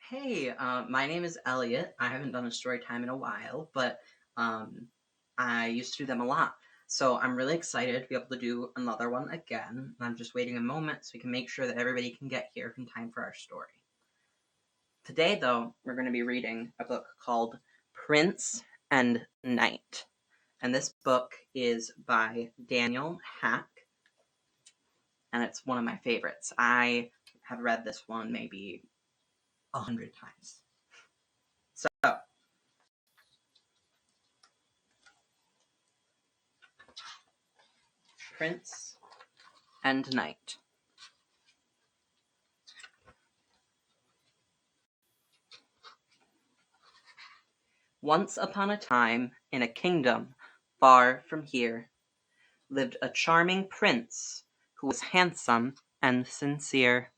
Hey, my name is Elliott. I haven't done a story time in a while, but um, I used to do them a lot. So I'm really excited to be able to do another one again. I'm just waiting a moment so we can make sure that everybody can get here in time for our story. Today, though, we're going to be reading a book called Prince and Knight. And this book is by Daniel Hack, and it's one of my favorites. I have read this one maybe 100 times. So, Prince and Knight. Once upon a time, in a kingdom far from here, lived a charming prince who was handsome and sincere.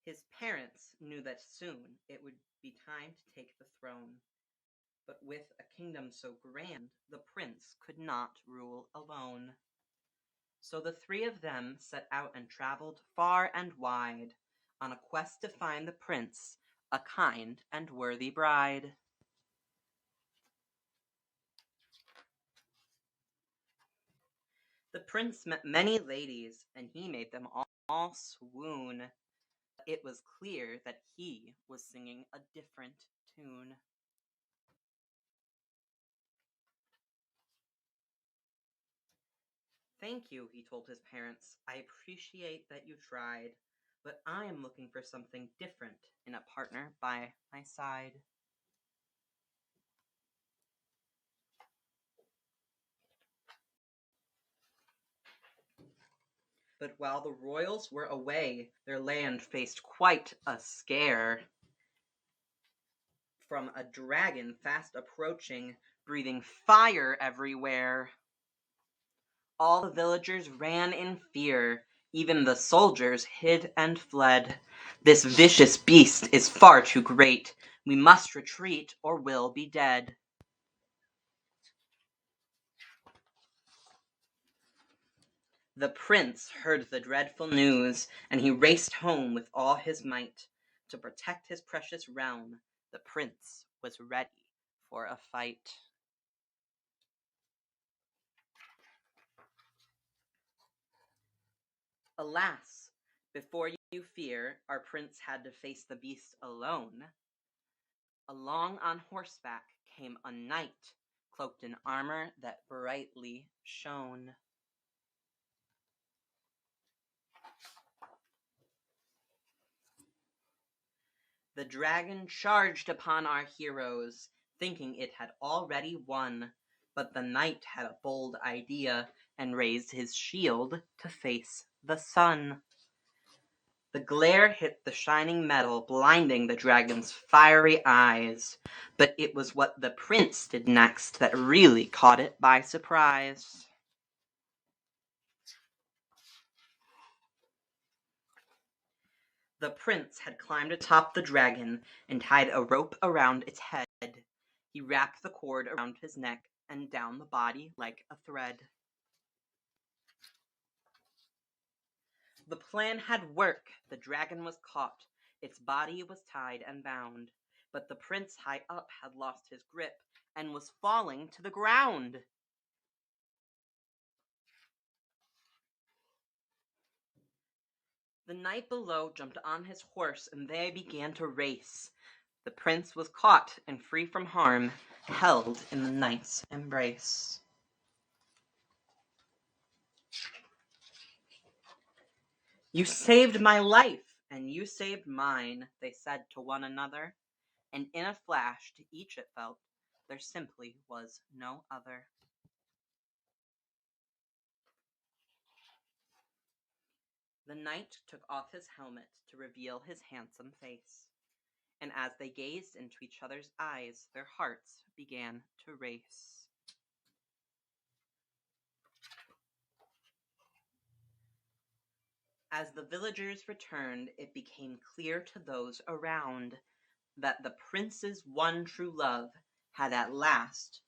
His parents knew that soon it would be time to take the throne, but with a kingdom so grand, the prince could not rule alone. So the three of them set out and traveled far and wide on a quest to find the prince a kind and worthy bride. The prince met many ladies, and he made them all swoon. It was clear that he was singing a different tune. Thank you, he told his parents. I appreciate that you tried, but I am looking for something different in a partner by my side. But while the royals were away, their land faced quite a scare from a dragon fast approaching, breathing fire everywhere. All the villagers ran in fear. Even the soldiers hid and fled. This vicious beast is far too great. We must retreat or we'll be dead. The prince heard the dreadful news, and he raced home with all his might. To protect his precious realm, the prince was ready for a fight. Alas, before you fear, our prince had to face the beast alone. Along on horseback came a knight, cloaked in armor that brightly shone. The dragon charged upon our heroes, thinking it had already won. But the knight had a bold idea and raised his shield to face the sun. The glare hit the shining metal, blinding the dragon's fiery eyes. But it was what the prince did next that really caught it by surprise. The prince had climbed atop the dragon and tied a rope around its head. He wrapped the cord around his neck and down the body like a thread. The plan had worked. The dragon was caught. Its body was tied and bound. But the prince high up had lost his grip and was falling to the ground. The knight below jumped on his horse and they began to race. The prince was caught and free from harm, held in the knight's embrace. You saved my life, and you saved mine, they said to one another, and in a flash to each it felt there simply was no other. The knight took off his helmet to reveal his handsome face, and as they gazed into each other's eyes, their hearts began to race. As the villagers returned, it became clear to those around that the prince's one true love had at last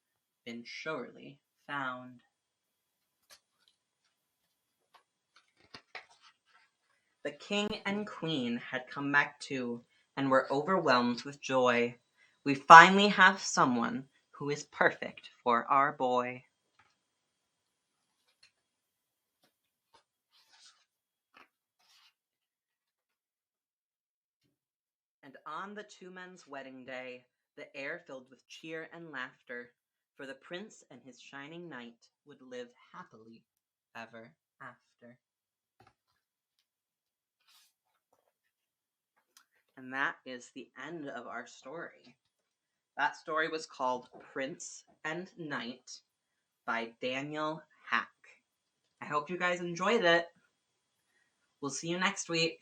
been surely found. The king and queen had come back too, and were overwhelmed with joy. We finally have someone who is perfect for our boy. And on the two men's wedding day, the air filled with cheer and laughter, for the prince and his shining knight would live happily ever after. And that is the end of our story. That story was called Prince and Knight by Daniel Hack. I hope you guys enjoyed it. We'll see you next week.